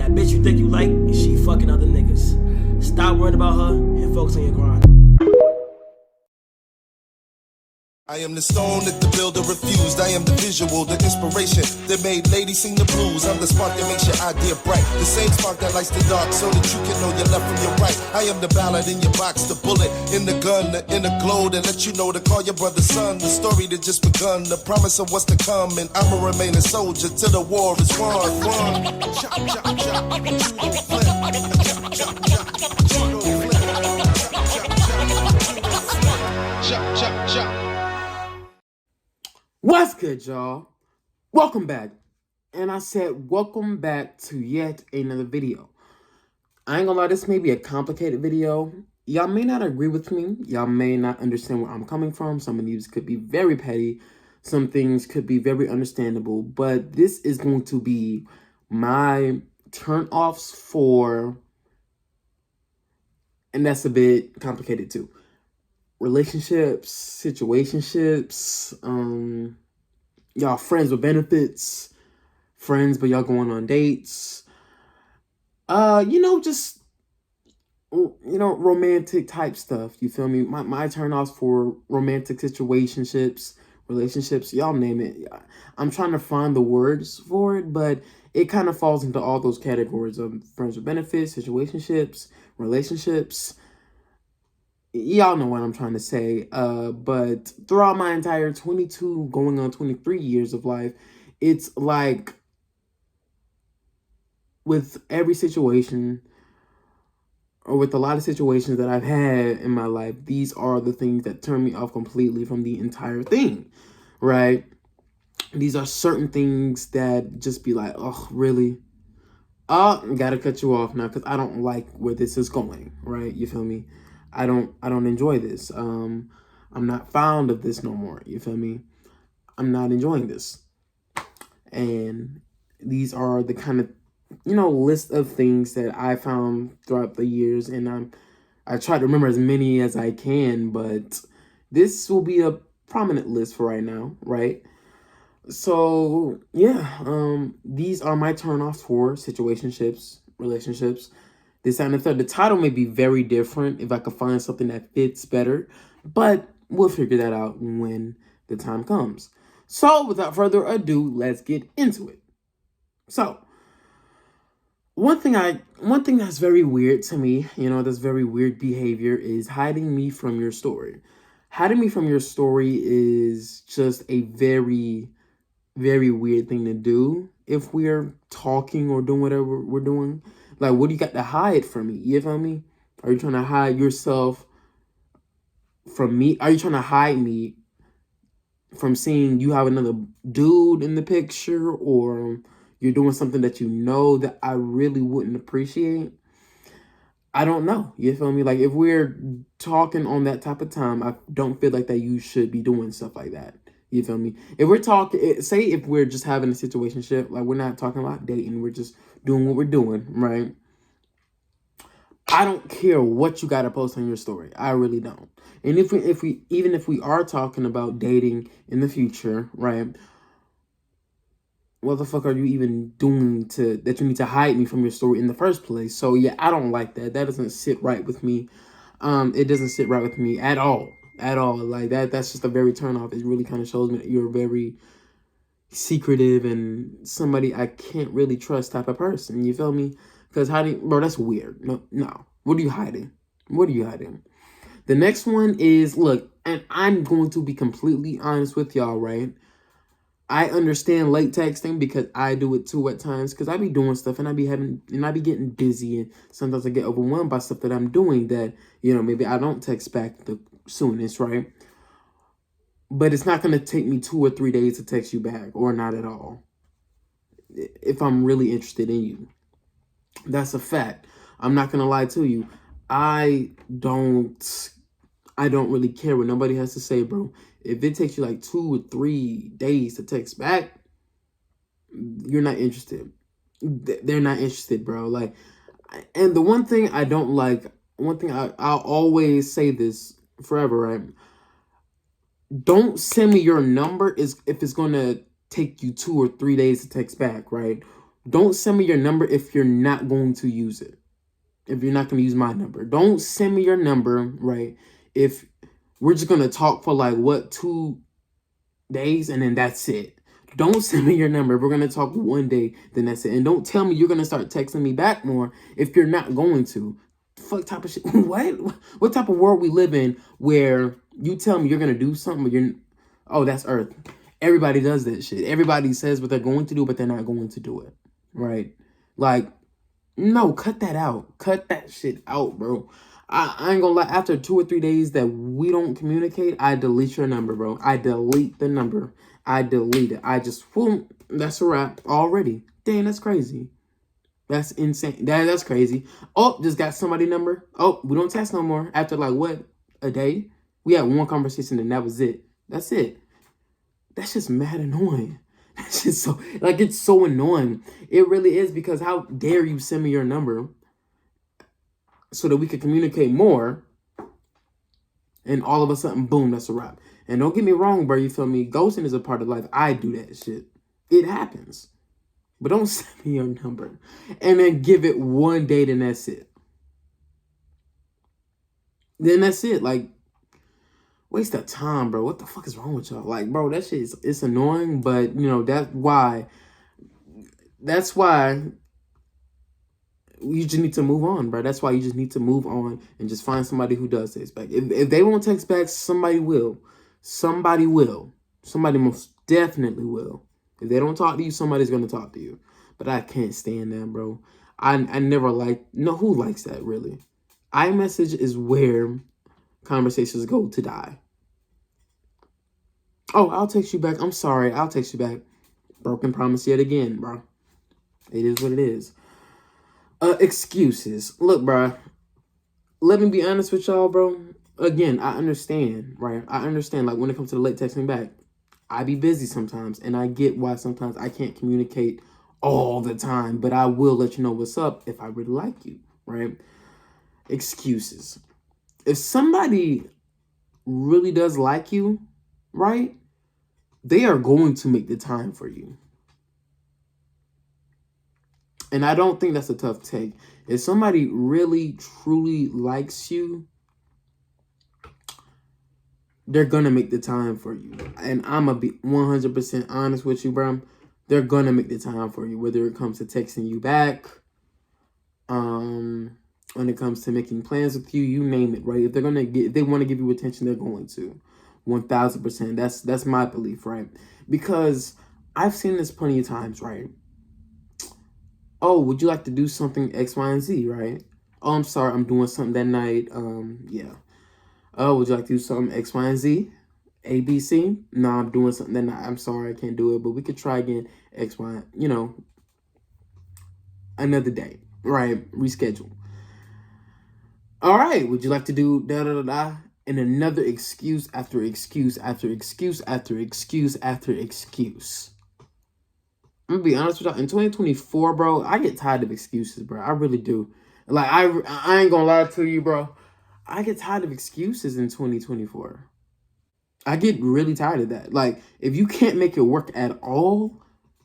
That bitch you think you like, she fucking other niggas. Stop worrying about her and focus on your grind. I am the stone that the builder refused. I am the visual, the inspiration that made ladies sing the blues. I'm the spark that makes your idea bright. The same spark that lights the dark so that you can know your left from your right. I am the ballad in your box, the bullet in the gun, the inner glow that let you know to call your brother son. The story that just begun, the promise of what's to come. And I'ma remain a soldier till the war is won. Chop, chop, chop, you don't flip. Chop, chop, chop, you don't flip. Chop, chop, chop. What's good, y'all? Welcome back. And I said welcome back to yet another video. I ain't gonna lie, this may be a complicated video. Y'all may not agree with me. Y'all may not understand where I'm coming from. Some of these could be very petty. Some things could be very understandable. But this is going to be my turn-offs for, and that's a bit complicated too, relationships, situationships, y'all friends with benefits, friends but y'all going on dates, romantic type stuff, you feel me? My turn-offs for romantic situationships, relationships, y'all name it. I'm trying to find the words for it, but it kind of falls into all those categories of friends with benefits, situationships, relationships. Y'all know what I'm trying to say. But throughout my entire 22 going on 23 years of life, it's like with every situation, or with a lot of situations that I've had in my life, these are the things that turn me off completely from the entire thing, right? These are certain things that just be like, oh, really? Gotta cut you off now because I don't like where this is going, right? You feel me? I don't enjoy this. I'm not fond of this no more. You feel me? I'm not enjoying this. And these are the kind of, list of things that I found throughout the years. And I try to remember as many as I can, but this will be a prominent list for right now, right? So, yeah, these are my turn-offs for situationships, relationships. This and the third. The title may be very different if I could find something that fits better, but we'll figure that out when the time comes. So, without further ado, let's get into it. So, one thing that's very weird to me, that's very weird behavior is hiding me from your story. Hiding me from your story is just a very, very weird thing to do if we're talking or doing whatever we're doing. Like, what do you got to hide from me? You feel me? Are you trying to hide yourself from me? Are you trying to hide me from seeing you have another dude in the picture, or you're doing something that you know that I really wouldn't appreciate? I don't know. You feel me? Like, if we're talking on that type of time, I don't feel like that you should be doing stuff like that. You feel me? If we're talking, say if we're just having a situationship, like we're not talking about dating, we're just doing what we're doing, right? I don't care what you got to post on your story. I really don't. And if we are talking about dating in the future, right? What the fuck are you even doing that you need to hide me from your story in the first place? So yeah, I don't like that. That doesn't sit right with me. It doesn't sit right with me at all. At all. Like that's just a very turn off. It really kind of shows me that you're very secretive and somebody I can't really trust type of person. You feel me? Because hiding, bro, that's weird. No. What are you hiding? What are you hiding? The next one is, look, and I'm going to be completely honest with y'all, right? I understand late texting because I do it too at times, because I be doing stuff and I be getting busy, and sometimes I get overwhelmed by stuff that I'm doing that, maybe I don't text back the soonest, right? But it's not going to take me 2 or 3 days to text you back, or not at all, if I'm really interested in you. That's a fact. I'm not going to lie to you. I don't really care what nobody has to say, bro. If it takes you like 2 or 3 days to text back, you're not interested. They're not interested, bro. Like, and the one thing I don't like, I'll always say this forever, right? Don't send me your number if it's going to take you 2 or 3 days to text back, right? Don't send me your number if you're not going to use it. If you're not going to use my number. Don't send me your number, right? If we're just going to talk for like, what, 2 days and then that's it. Don't send me your number. If we're going to talk one day, then that's it. And don't tell me you're going to start texting me back more if you're not going to. Fuck type of shit. What type of world we live in where you tell me you're going to do something, but oh, that's Earth. Everybody does that shit. Everybody says what they're going to do, but they're not going to do it. Right? Like, no, cut that out. Cut that shit out, bro. I ain't gonna lie. After 2 or 3 days that we don't communicate, I delete your number, bro. I delete the number. I delete it. I just, boom, that's a wrap already. Dang, that's crazy. That's insane. That's crazy. Oh, just got somebody number. Oh, we don't text no more. After like, what, a day? We had one conversation and that was it. That's it. That's just mad annoying. That's just so, like, it's so annoying. It really is, because how dare you send me your number so that we can communicate more, and all of a sudden, boom, that's a wrap. And don't get me wrong, bro, you feel me? Ghosting is a part of life. I do that shit. It happens. But don't send me your number and then give it one date and that's it. Then that's it. Like, waste of time, bro. What the fuck is wrong with y'all? Like, bro, that shit is, it's annoying, but you know, that's why you just need to move on, bro. That's why you just need to move on and just find somebody who does text back. If they won't text back, somebody will. Somebody will. Somebody most definitely will. If they don't talk to you, somebody's going to talk to you. But I can't stand that, bro. I never no, who likes that, really? iMessage is where conversations go to die. Oh, I'll text you back. I'm sorry. I'll text you back. Broken promise yet again, bro. It is what it is. Excuses. Look, bro. Let me be honest with y'all, bro. Again, I understand, right? I understand, like, when it comes to the late texting back, I be busy sometimes, and I get why sometimes I can't communicate all the time, but I will let you know what's up if I really like you, right? Excuses. If somebody really does like you, right, they are going to make the time for you. And I don't think that's a tough take. If somebody really, truly likes you, they're going to make the time for you. And I'm going to be 100% honest with you, bro. They're going to make the time for you, whether it comes to texting you back, when it comes to making plans with you, you name it, right? If they want to give you attention, they're going to. 1,000%. That's my belief, right? Because I've seen this plenty of times, right? Oh, would you like to do something X, Y, and Z, right? Oh, I'm sorry, I'm doing something that night. Yeah. Oh, would you like to do something X, Y, and Z? A, B, C? No, I'm doing something that night. I'm sorry, I can't do it, but we could try again X, Y, another day, right? Reschedule. All right, would you like to do da-da-da-da? And another excuse after excuse after excuse after excuse after excuse. I'm gonna be honest with y'all. In 2024, bro, I get tired of excuses, bro. I really do. Like, I ain't gonna lie to you, bro. I get tired of excuses in 2024. I get really tired of that. Like, if you can't make it work at all,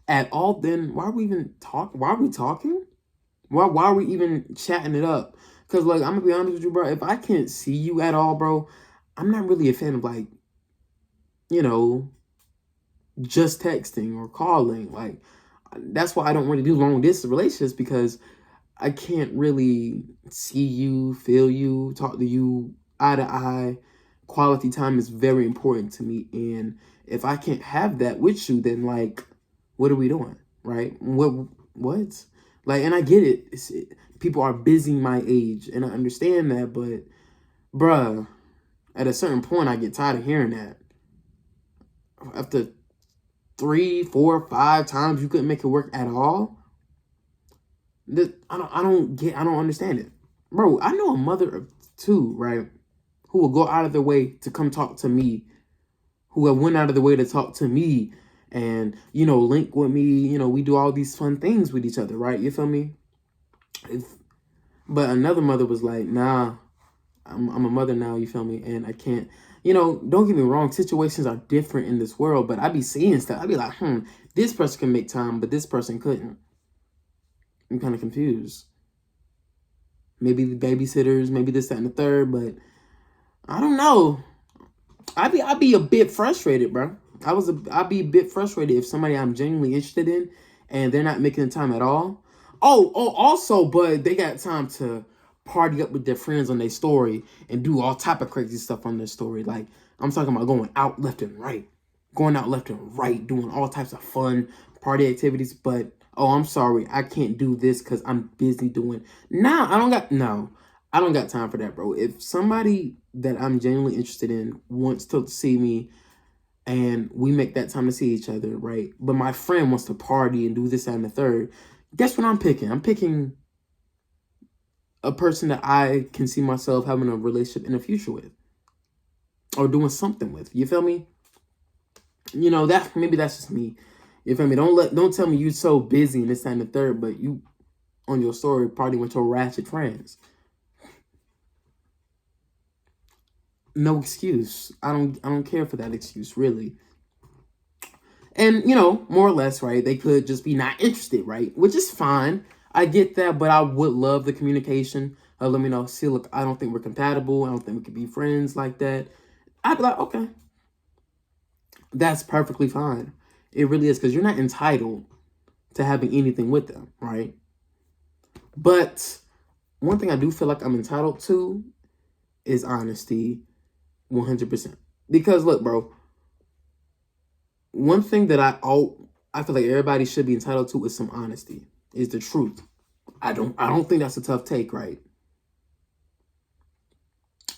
then why are we even talking? Why are we talking? Why are we even chatting it up? Because, like, I'm gonna be honest with you, bro. If I can't see you at all, bro, I'm not really a fan of, like, just texting or calling. Like, that's why I don't really do long distance relationships, because I can't really see you, feel you, talk to you eye to eye. Quality time is very important to me, and if I can't have that with you, then, like, what are we doing, right? What? Like, and I get it. People are busy my age, and I understand that, but, bruh, at a certain point, I get tired of hearing that. After 3, 4, 5 times you couldn't make it work at all. I don't understand it, bro. I know a mother of 2, right, who will go out of their way to come talk to me, who have went out of the way to talk to me, and link with me. We do all these fun things with each other, right? You feel me? But another mother was like, nah, I'm a mother now, you feel me? And I can't, don't get me wrong, situations are different in this world, but I be seeing stuff. I be like, this person can make time, but this person couldn't. I'm kind of confused. Maybe the babysitters, maybe this, that, and the third, but I don't know. I'd be a bit frustrated, bro. I'd be a bit frustrated if somebody I'm genuinely interested in and they're not making the time at all. Also, but they got time to party up with their friends on their story and do all type of crazy stuff on their story. Like, I'm talking about going out left and right. Going out left and right, doing all types of fun party activities, but oh, I'm sorry, I can't do this because I'm busy doing. I don't got time for that, bro. If somebody that I'm genuinely interested in wants to see me and we make that time to see each other, right? But my friend wants to party and do this, that, and the third. Guess what I'm picking? I'm picking a person that I can see myself having a relationship in the future with or doing something with. You feel me? You know, that maybe that's just me. You feel me? Don't tell me you so busy and this, that, and the third, but you on your story party with your ratchet friends. No excuse. I don't care for that excuse, really. And, you know, more or less, right, they could just be not interested, right? Which is fine. I get that, but I would love the communication. Let me know, see, look, I don't think we're compatible. I don't think we could be friends like that. I'd be like, okay, that's perfectly fine. It really is, because you're not entitled to having anything with them, right? But one thing I do feel like I'm entitled to is honesty, 100%. Because look, bro, one thing that I feel like everybody should be entitled to is some honesty, is the truth. I don't think that's a tough take, right?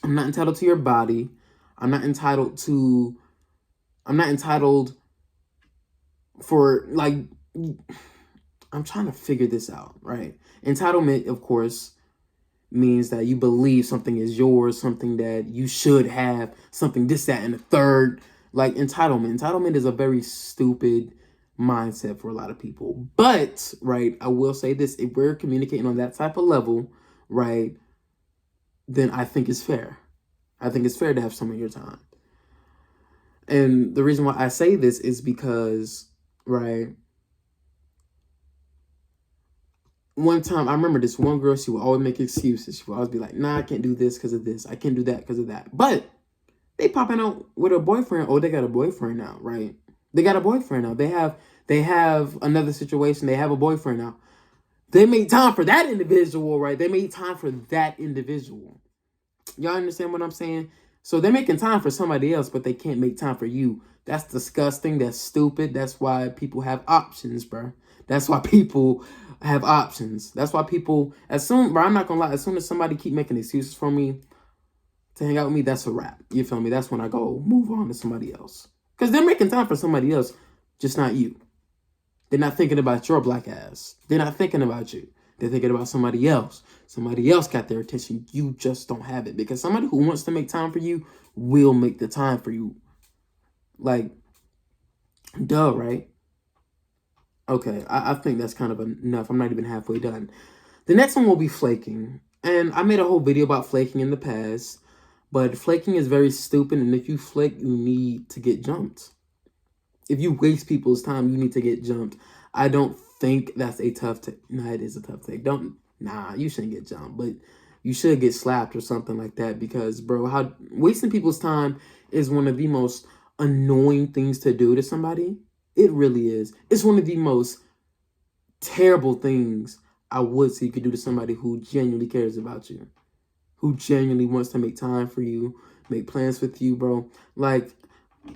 I'm not entitled to your body. I'm not entitled for, like, I'm trying to figure this out, right? Entitlement, of course, means that you believe something is yours, something that you should have, something this, that, and the third. Like, entitlement is a very stupid mindset for a lot of people. But, right, I will say this, if we're communicating on that type of level, right, then I think it's fair. I think it's fair to have some of your time. And the reason why I say this is because, right, one time, I remember this one girl, she would always make excuses. She would always be like, nah, I can't do this because of this. I can't do that because of that. But they popping out with a boyfriend. Oh, they got a boyfriend now, right? They got a boyfriend now. They have another situation. They have a boyfriend now. They made time for that individual, right? They made time for that individual. Y'all understand what I'm saying? So they're making time for somebody else, but they can't make time for you. That's disgusting. That's stupid. That's why people have options, bro. That's why people have options. That's why people, bro, I'm not gonna lie, as soon as somebody keep making excuses for me to hang out with me, that's a wrap. You feel me? That's when I go move on to somebody else. Because they're making time for somebody else, just not you. They're not thinking about your black ass. They're not thinking about you. They're thinking about somebody else. Somebody else got their attention. You just don't have it. Because somebody who wants to make time for you will make the time for you. Like, duh, right? Okay, I think that's kind of enough. I'm not even halfway done. The next one will be flaking. And I made a whole video about flaking in the past. But flaking is very stupid. And if you flake, you need to get jumped. If you waste people's time, you need to get jumped. I don't think that's a tough take. Nah, it is a tough take. You shouldn't get jumped, but you should get slapped or something like that because, bro, wasting people's time is one of the most annoying things to do to somebody. It really is. It's one of the most terrible things I would see you could do to somebody who genuinely cares about you, who genuinely wants to make time for you, make plans with you, bro. Like,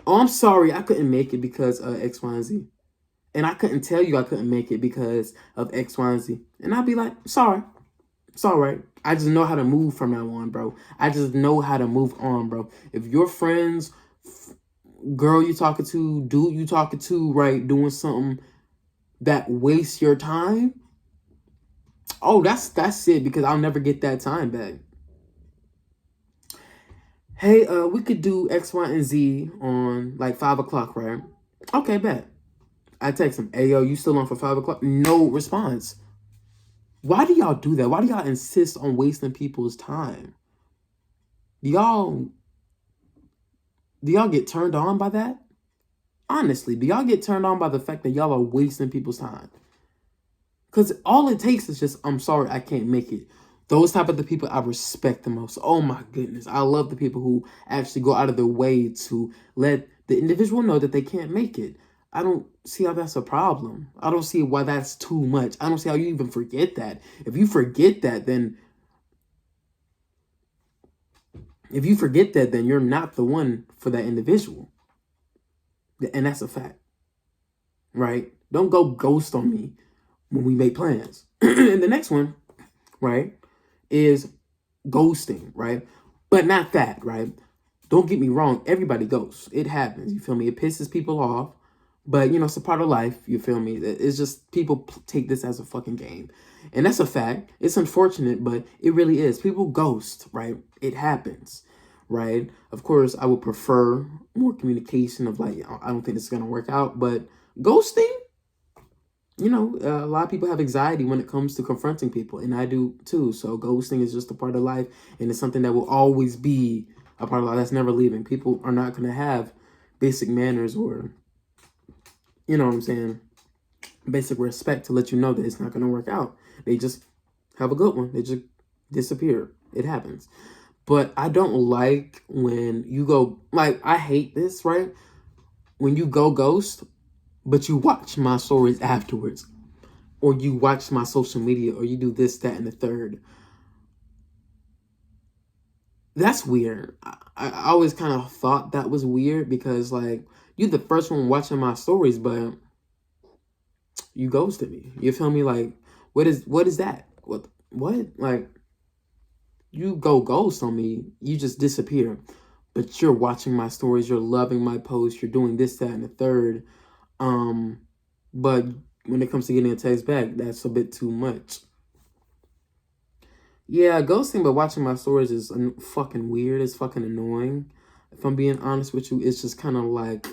oh, I'm sorry, I couldn't make it because of X, Y, and Z. And I couldn't tell you I couldn't make it because of X, Y, and Z. And I'd be like, sorry. It's all right. I just know how to move from now on, bro. I just know how to move on, bro. If your friends, girl you talking to, dude you talking to, right, doing something that wastes your time, oh, that's it, because I'll never get that time back. Hey, we could do X, Y, and Z on like 5 o'clock, right? Okay, bet. I text him, hey, yo, you still on for 5 o'clock? No response. Why do y'all do that? Why do y'all insist on wasting people's time? Do y'all get turned on by that? Honestly, do y'all get turned on by the fact that y'all are wasting people's time? Because all it takes is just, I'm sorry, I can't make it. Those type of the people I respect the most. Oh my goodness. I love the people who actually go out of their way to let the individual know that they can't make it. I don't see how that's a problem. I don't see why that's too much. I don't see how you even forget that. If you forget that, then you're not the one for that individual. And that's a fact. Right? Don't go ghost on me when we make plans. And the next one, right, is ghosting, right? But not that, right? Don't get me wrong. Everybody ghosts. It happens. You feel me? It pisses people off. But, it's a part of life. You feel me? It's just people take this as a fucking game. And that's a fact. It's unfortunate, but it really is. People ghost, right? It happens, right? Of course, I would prefer more communication of like, I don't think this is going to work out. But ghosting, a lot of people have anxiety when it comes to confronting people, and I do too. So ghosting is just a part of life, and it's something that will always be a part of life that's never leaving. People are not going to have basic manners or, you know what I'm saying, basic respect to let you know that it's not going to work out. They just have a good one. They just disappear. It happens. But I don't like when you go, like, I hate this, right? When you go ghost, but you watch my stories afterwards, or you watch my social media, or you do this, that, and the third. That's weird. I always kind of thought that was weird because, like, you're the first one watching my stories, but you ghosted me. You feel me? Like, what is that? What? Like, you go ghost on me. You just disappear. But you're watching my stories. You're loving my posts. You're doing this, that, and the third. But when it comes to getting a text back, that's a bit too much. Yeah, ghosting but watching my stories is fucking weird. It's fucking annoying. If I'm being honest with you, it's just kind of like,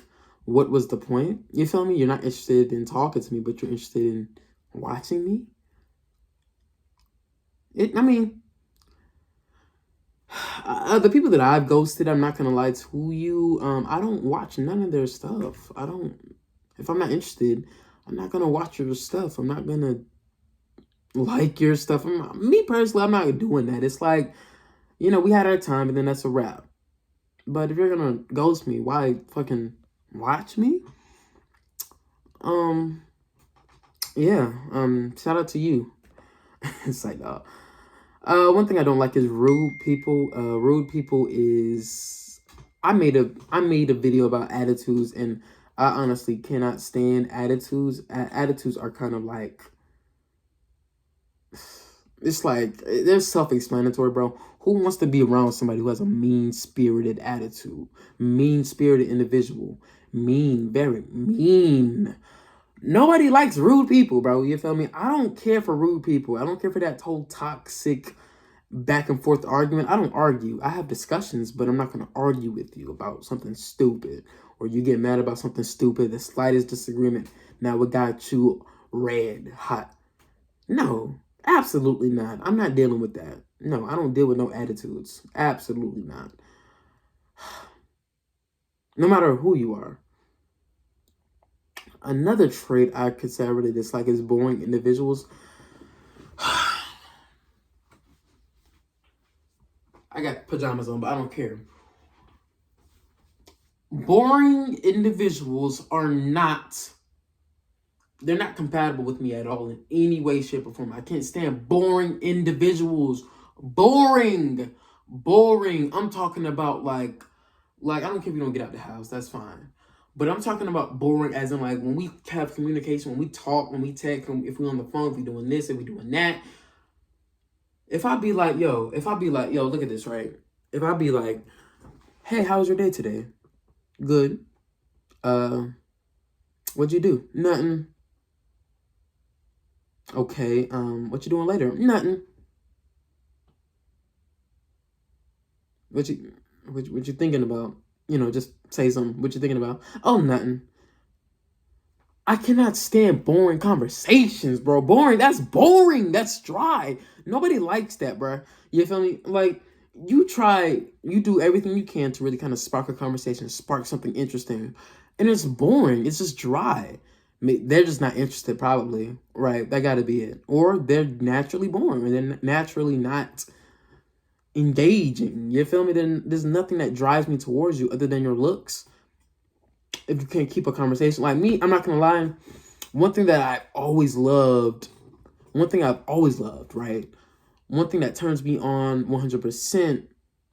what was the point? You feel me? You're not interested in talking to me, but you're interested in watching me? The people that I've ghosted, I'm not gonna lie to you. I don't watch none of their stuff. If I'm not interested, I'm not gonna watch your stuff. I'm not gonna like your stuff. Me personally, I'm not doing that. It's like, we had our time and then that's a wrap. But if you're gonna ghost me, why fucking watch me? Yeah. Shout out to you. It's like, one thing I don't like is rude people. Rude people is, I made a video about attitudes, and I honestly cannot stand attitudes. Attitudes are kind of like, it's like, they're self-explanatory, bro. Who wants to be around somebody who has a mean-spirited attitude? Mean-spirited individual. Mean, very mean. Nobody likes rude people, bro. You feel me? I don't care for rude people. I don't care for that whole toxic back and forth argument. I don't argue. I have discussions, but I'm not going to argue with you about something stupid. Or you get mad about something stupid, the slightest disagreement. Now it got you red hot. No, absolutely not. I'm not dealing with that. No, I don't deal with no attitudes. Absolutely not. No matter who you are. Another trait I could say I really dislike is boring individuals. I got pajamas on, but I don't care. Boring individuals are not, they're not compatible with me at all in any way, shape, or form. I can't stand boring individuals. Boring. I'm talking about like I don't care if you don't get out the house. That's fine. But I'm talking about boring as in like when we have communication, when we talk, when we text, if we're on the phone, if we're doing this, if we're doing that. If I be like, yo, look at this, right? If I be like, hey, how was your day today? Good. What'd you do? Nothing. Okay, what you doing later? Nothing. What you thinking about? Just say something. What you thinking about? Oh, nothing. I cannot stand boring conversations, bro. Boring. That's boring. That's dry. Nobody likes that, bro. You feel me? Like, you do everything you can to really kind of spark a conversation, spark something interesting. And it's boring. It's just dry. They're just not interested, probably, right? That got to be it. Or they're naturally born and they're naturally not engaging. You feel me? Then there's nothing that drives me towards you other than your looks. If you can't keep a conversation like me, I'm not gonna lie. One thing that I've always loved, right? One thing that turns me on 100%,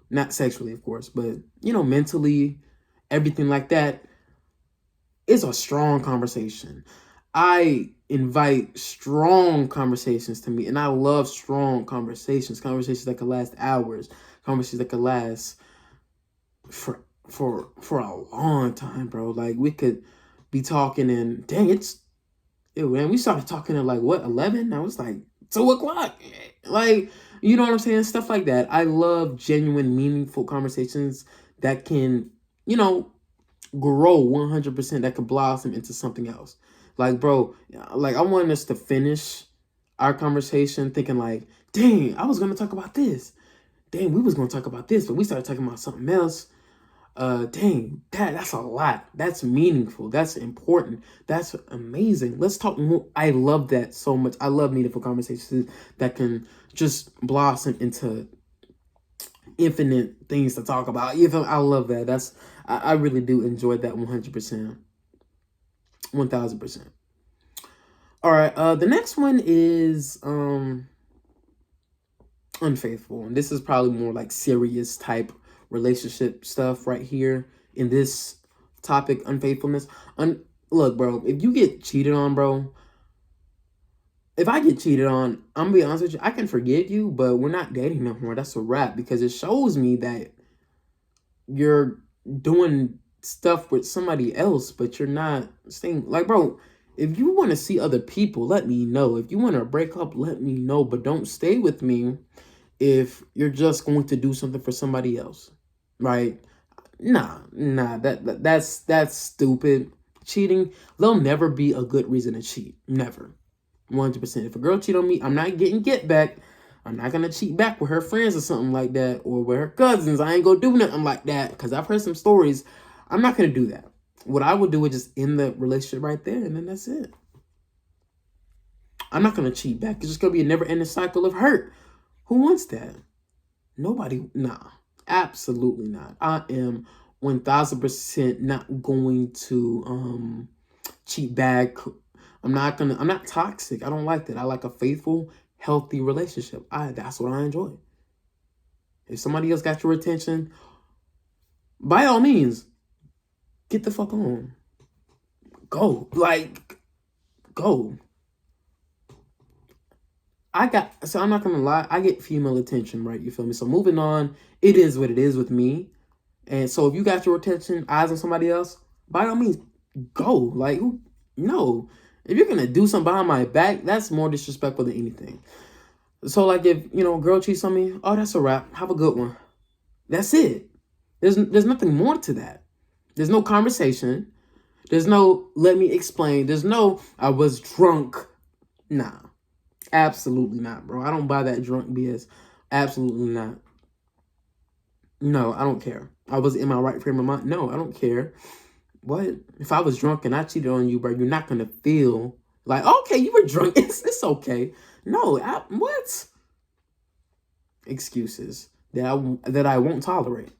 not sexually, of course, but mentally, everything like that, is a strong conversation. I invite strong conversations to me, and I love strong conversations that could last hours, conversations that could last for a long time, bro. Like, we could be talking, and dang, man, we started talking at like what, 11? Now it's like 2 o'clock. Like, you know what I'm saying? Stuff like that. I love genuine, meaningful conversations that can, grow 100%, that could blossom into something else. Like, bro, like, I want us to finish our conversation thinking like, dang, I was going to talk about this. Dang, we was going to talk about this, but we started talking about something else. Dang, that's a lot. That's meaningful. That's important. That's amazing. Let's talk more. I love that so much. I love meaningful conversations that can just blossom into infinite things to talk about. I love that. I really do enjoy that 100%. 1000%. All right, the next one is unfaithful. And this is probably more like serious type relationship stuff right here in this topic, unfaithfulness. Look, bro, if you get cheated on, bro, if I get cheated on, I'm gonna be honest with you, I can forgive you, but we're not dating no more. That's a wrap, because it shows me that you're doing stuff with somebody else, but you're not staying. Like, bro, if you want to see other people, let me know. If you want to break up, let me know, but don't stay with me if you're just going to do something for somebody else, right? Nah, that's stupid. Cheating, there'll never be a good reason to cheat. Never. 100%. If a girl cheat on me, I'm not getting get back. I'm not gonna cheat back with her friends or something like that, or with her cousins. I ain't gonna do nothing like that, because I've heard some stories. I'm not gonna do that. What I would do is just end the relationship right there, and then that's it. I'm not gonna cheat back. It's just gonna be a never-ending cycle of hurt. Who wants that? Nobody. Nah, absolutely not. I am 1000% not going to cheat back. I'm not toxic. I don't like that. I like a faithful, healthy relationship. That's what I enjoy. If somebody else got your attention, by all means, get the fuck on. Go. Like, go. So I'm not gonna lie, I get female attention, right? You feel me? So moving on, it is what it is with me. And so if you got your attention, eyes on somebody else, by all means, go. Like, no. If you're gonna do something behind my back, that's more disrespectful than anything. So, like, if a girl cheats on me, oh, that's a wrap. Have a good one. That's it. There's nothing more to that. There's no conversation. There's no let me explain. There's no I was drunk. Nah, absolutely not, bro. I don't buy that drunk BS. Absolutely not. No, I don't care. I was in my right frame of mind. No, I don't care. What? If I was drunk and I cheated on you, bro, you're not going to feel like, okay, you were drunk. It's okay. No, what? Excuses that I won't tolerate.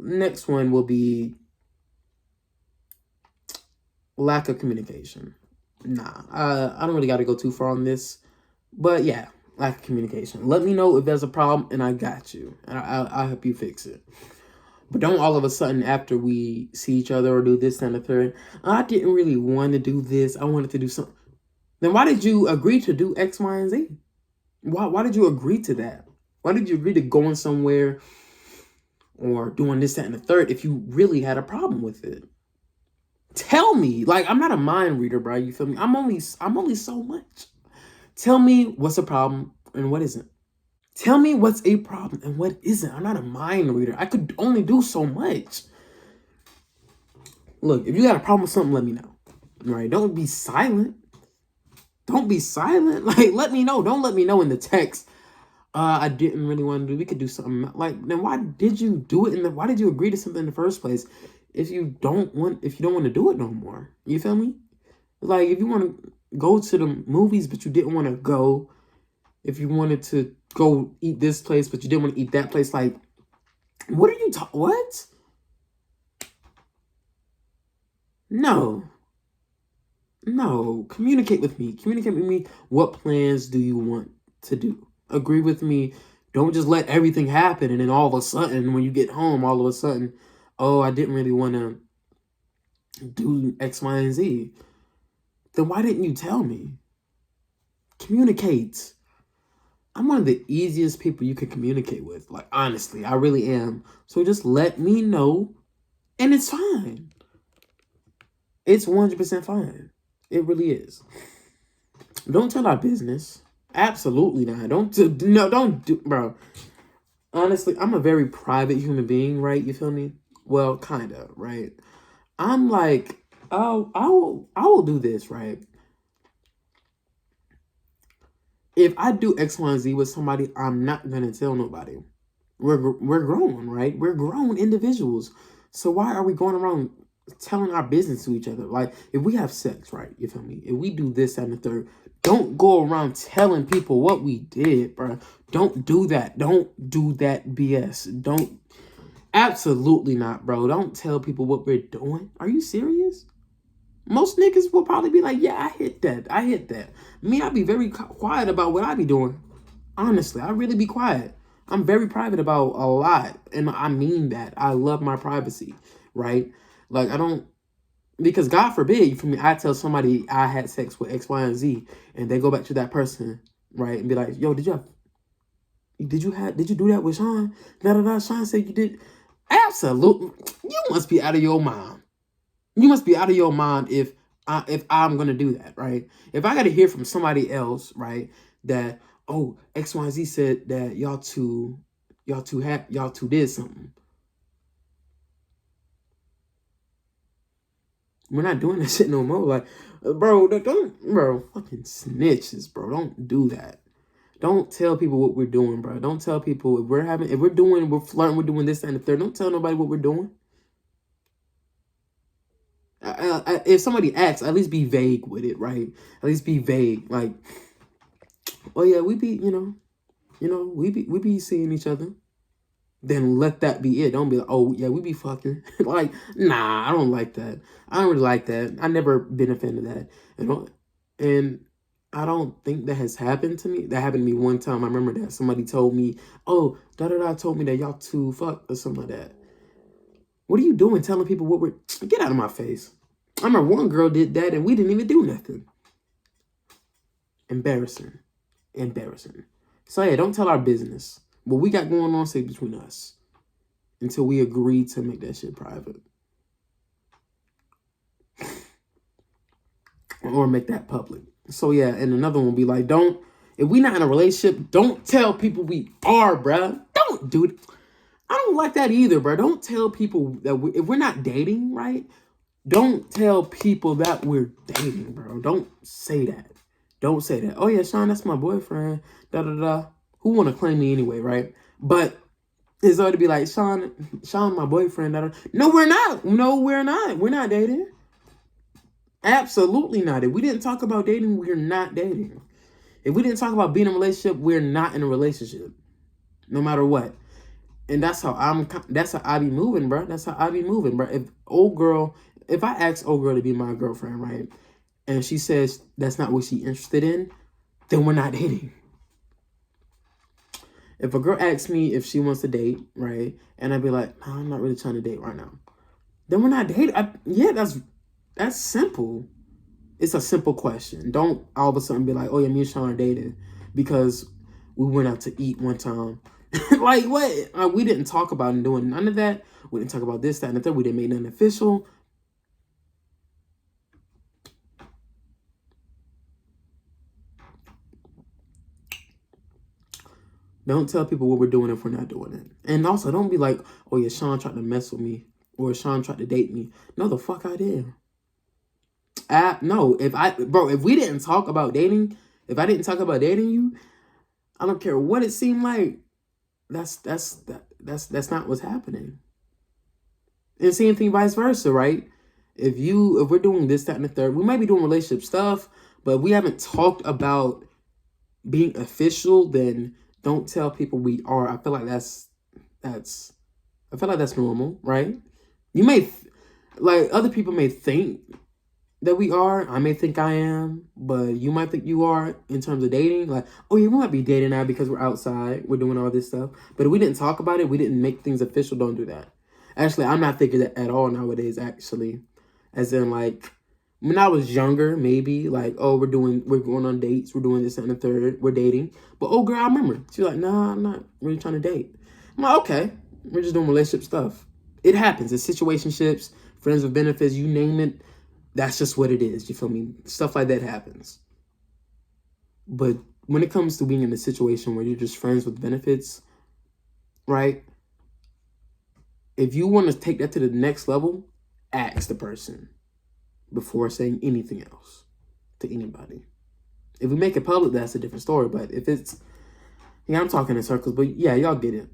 Next one will be lack of communication. Nah, I don't really got to go too far on this, but yeah, lack of communication. Let me know if there's a problem, and I got you. I'll help you fix it. But don't all of a sudden, after we see each other or do this and the third, I didn't really want to do this. I wanted to do something. Then why did you agree to do X, Y, and Z? Why did you agree to that? Why did you agree to going somewhere or doing this, that, and the third if you really had a problem with it? Tell me. Like, I'm not a mind reader, bro. You feel me? I'm only so much. Tell me what's a problem and what isn't. Tell me what's a problem and what isn't. I'm not a mind reader. I could only do so much. Look, if you got a problem with something, let me know. Right? Don't be silent. Don't be silent. Like, let me know. Don't let me know in the text. I didn't really want to do. We could do something like. Then why did you do it? Why did you agree to something in the first place? If you don't want to do it no more, you feel me? Like if you want to go to the movies, but you didn't want to go. If you wanted to go eat this place, but you didn't want to eat that place, like, what are you what? No. No. Communicate with me. Communicate with me. What plans do you want to do? Agree with me. Don't just let everything happen and then all of a sudden, when you get home, all of a sudden, oh, I didn't really want to do X, Y, and Z. Then why didn't you tell me? Communicate. I'm one of the easiest people you can communicate with. Like, honestly, I really am. So just let me know, and it's fine. It's 100% fine. It really is. Don't tell our business. Absolutely not. Don't do, bro. Honestly, I'm a very private human being, right? You feel me? Well, kind of, right? I'm like, oh, I will do this, right? If I do X, Y, and Z with somebody, I'm not gonna tell nobody. We're grown, right? We're grown individuals. So why are we going around telling our business to each other? Like, if we have sex, right? You feel me? If we do this and the third, don't go around telling people what we did, bro. Don't do that. Don't do that BS. Don't. Absolutely not, bro. Don't tell people what we're doing. Are you serious? Most niggas will probably be like, yeah, I hit that. Me, I'd be very quiet about what I be doing. Honestly, I really be quiet. I'm very private about a lot. And I mean that. I love my privacy, right? Like, I don't, because God forbid, for me, I tell somebody I had sex with X, Y, and Z, and they go back to that person, right? And be like, yo, did you do that with Sean? Sean said you did. Absolutely. You must be out of your mind. You must be out of your mind if I'm gonna do that, right? If I gotta hear from somebody else, right, that XYZ said that y'all two did something. We're not doing that shit no more. Like, bro, fucking snitches, bro. Don't do that. Don't tell people what we're doing, bro. Don't tell people if we're flirting, we're doing this and the third. Don't tell nobody what we're doing. If somebody asks, at least be vague with it, right? At least be vague, like, oh yeah, we be, we be seeing each other. Then let that be it. Don't be like, oh yeah, we be fucking. Like, nah, I don't like that. I don't really like that. I never been a fan of that. And I don't think that has happened to me. That happened to me one time. I remember that somebody told me, oh, told me that y'all two fucked or something like that. What are you doing telling people what we're... Get out of my face. I remember one girl did that and we didn't even do nothing. Embarrassing. So yeah, don't tell our business. What we got going on, stay between us. Until we agree to make that shit private. Or make that public. So yeah, and another one will be like, if we not in a relationship, don't tell people we are, bruh. Don't do it. I don't like that either, bro. Don't tell people that if we're not dating, right? Don't tell people that we're dating, bro. Don't say that. Don't say that. Oh yeah, Sean, that's my boyfriend. Who want to claim me anyway, right? But it's already be like, Sean, my boyfriend. No, we're not. We're not dating. Absolutely not. If we didn't talk about dating, we're not dating. If we didn't talk about being in a relationship, we're not in a relationship. No matter what. And that's how I be moving, bro. That's how I be moving, bro. If I ask old girl to be my girlfriend, right, and she says that's not what she's interested in, then we're not dating. If a girl asks me if she wants to date, right, and I'd be like, no, I'm not really trying to date right now, then we're not dating. That's simple. It's a simple question. Don't all of a sudden be like, oh yeah, me and Sean are dating because we went out to eat one time. Like, what? We didn't talk about and doing none of that. We didn't talk about this, that, and the third. We didn't make nothing official. Don't tell people what we're doing if we're not doing it. And also, don't be like, oh yeah, Sean tried to mess with me. Or Sean tried to date me. No, the fuck I did. No, if we didn't talk about dating, if I didn't talk about dating you, I don't care what it seemed like. That's not what's happening. And same thing vice versa, right? If we're doing this, that, and the third, we might be doing relationship stuff, but we haven't talked about being official, then don't tell people we are. I feel like that's normal, right? You may like other people may think that we are. I may think I am, but you might think you are in terms of dating. Like, oh yeah, we might be dating now because we're outside, we're doing all this stuff. But if we didn't talk about it, we didn't make things official, don't do that. Actually, I'm not thinking that at all nowadays, actually. As in, like, when I was younger, maybe, like, oh, we're going on dates, we're doing this and the third, we're dating. But, oh, girl, I remember. She's like, nah, I'm not really trying to date. I'm like, okay, we're just doing relationship stuff. It happens. It's situationships, friends with benefits, you name it. That's just what it is. You feel me? Stuff like that happens. But when it comes to being in a situation where you're just friends with benefits, right? If you want to take that to the next level, ask the person before saying anything else to anybody. If we make it public, that's a different story. But if it's, yeah, I'm talking in circles, but yeah, y'all get it.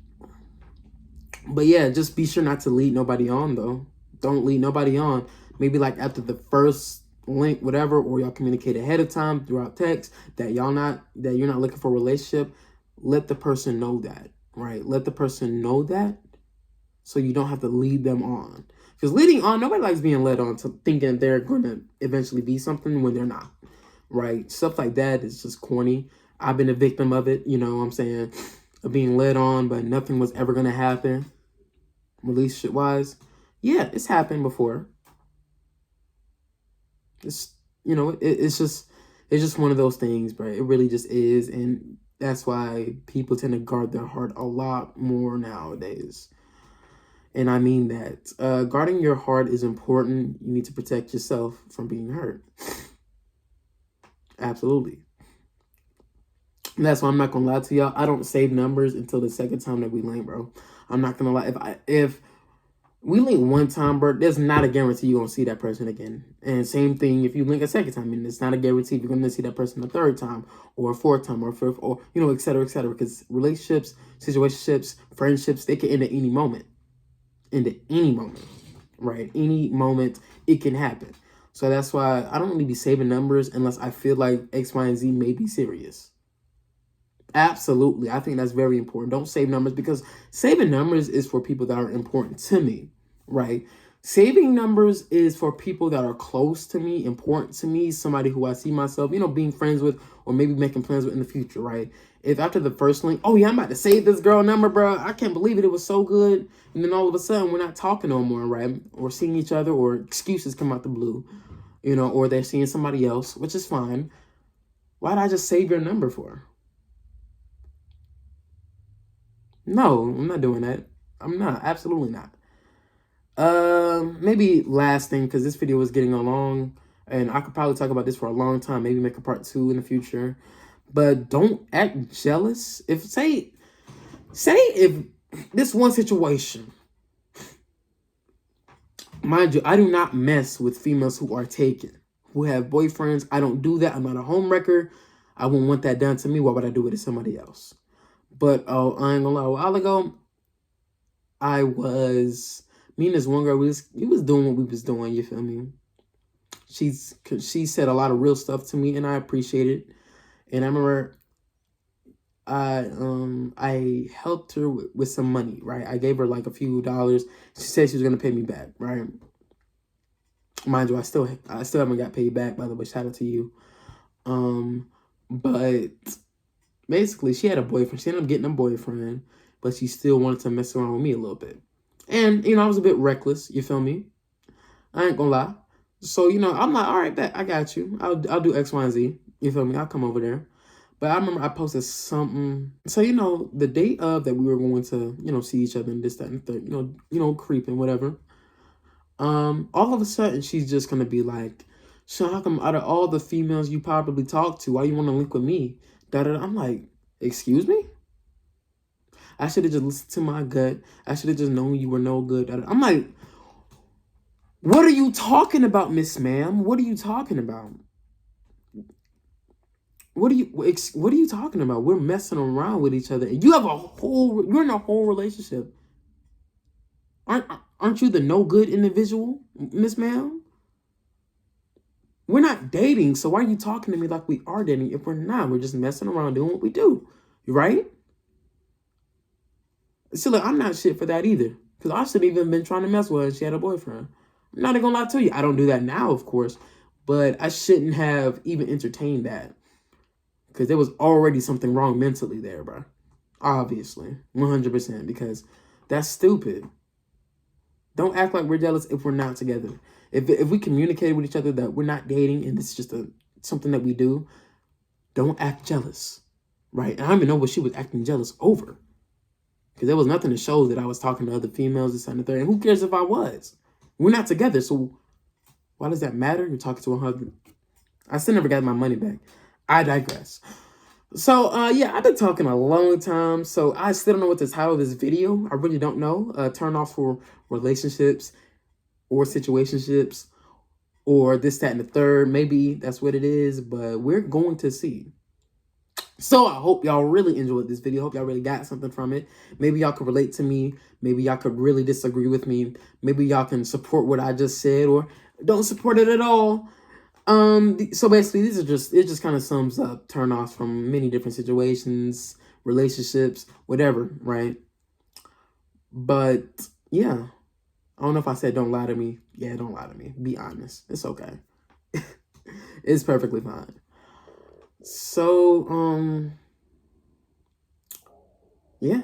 But yeah, just be sure not to lead nobody on, though. Don't lead nobody on. Maybe like after the first link, whatever, or y'all communicate ahead of time throughout text that you're not looking for a relationship. Let the person know that, right? Let the person know that, so you don't have to lead them on. Because leading on, nobody likes being led on to thinking they're going to eventually be something when they're not, right? Stuff like that is just corny. I've been a victim of it, you know what I'm saying, of being led on, but nothing was ever going to happen, relationship-wise. Yeah, it's happened before. It's, you know, it's just one of those things, bro. It really just is, and that's why people tend to guard their heart a lot more nowadays. And I mean that. Guarding your heart is important. You need to protect yourself from being hurt. Absolutely. And that's why I'm not gonna lie to y'all. I don't save numbers until the second time that we link, bro. I'm not gonna lie. If we link one time, bro, there's not a guarantee you're gonna see that person again. And same thing if you link a second time, and it's not a guarantee you're gonna see that person a third time, or a fourth time, or a fifth, or you know, et cetera, et cetera. Because relationships, situationships, friendships, they can end at any moment. Into any moment, right? Any moment it can happen. So that's why I don't really be saving numbers unless I feel like X, Y, and Z may be serious. Absolutely. I think that's very important. Don't save numbers, because saving numbers is for people that are important to me, right? Saving numbers is for people that are close to me, important to me, somebody who I see myself, you know, being friends with or maybe making plans with in the future, right? If after the first link, oh yeah, I'm about to save this girl number, bro. I can't believe it. It was so good. And then all of a sudden we're not talking no more, right? Or seeing each other, or excuses come out the blue, you know, or they're seeing somebody else, which is fine. Why did I just save your number for? No, I'm not doing that. I'm not. Absolutely not. Maybe last thing, because this video is getting along, and I could probably talk about this for a long time. Maybe make a part 2 in the future. But don't act jealous. If this one situation, mind you, I do not mess with females who are taken, who have boyfriends. I don't do that. I'm not a homewrecker. I wouldn't want that done to me. Why would I do it to somebody else? But I ain't gonna lie. A while ago, me and this one girl, we was doing what we was doing. You feel me? She said a lot of real stuff to me, and I appreciate it. And I remember I helped her with some money, right? I gave her like a few dollars. She said she was gonna pay me back, right? Mind you, I still haven't got paid back, by the way. Shout out to you. But basically, she had a boyfriend. She ended up getting a boyfriend, but she still wanted to mess around with me a little bit. And, you know, I was a bit reckless, you feel me? I ain't gonna lie. So, you know, I'm like, all right, bet, I got you. I'll do X, Y, and Z. You feel me? I'll come over there. But I remember I posted something. So, you know, the date of that we were going to, you know, see each other and this, that, and the third, you know, creeping, whatever. All of a sudden, she's just gonna be like, so how come out of all the females you probably talk to, why you want to link with me? I'm like, excuse me? I should have just listened to my gut. I should have just known you were no good. I'm like, what are you talking about, Miss Ma'am? What are you talking about? What are you talking about? We're messing around with each other. You're in a whole relationship. Aren't you the no good individual, Miss Ma'am? We're not dating, so why are you talking to me like we are dating if we're not? We're just messing around doing what we do, right? See, look, I'm not shit for that either. Because I should have even been trying to mess with her and she had a boyfriend. I'm not even gonna lie to you. I don't do that now, of course. But I shouldn't have even entertained that. Because there was already something wrong mentally there, bro. Obviously. 100%. Because that's stupid. Don't act like we're jealous if we're not together. If we communicate with each other that we're not dating and it's just something that we do, don't act jealous. Right? And I don't even know what she was acting jealous over. Because there was nothing to show that I was talking to other females, this and the third. And who cares if I was? We're not together, so why does that matter? You're talking to a husband. I still never got my money back. I digress. So, yeah, I've been talking a long time, so I still don't know what to title this video. I really don't know. Turnoffs for relationships or situationships or this, that, and the third. Maybe that's what it is, but we're going to see. So I hope y'all really enjoyed this video. Hope y'all really got something from it. Maybe y'all could relate to me. Maybe y'all could really disagree with me. Maybe y'all can support what I just said or don't support it at all. So basically, it just kind of sums up turnoffs from many different situations, relationships, whatever, right? But yeah, I don't know if I said don't lie to me. Yeah, don't lie to me. Be honest. It's okay. It's perfectly fine. So, yeah.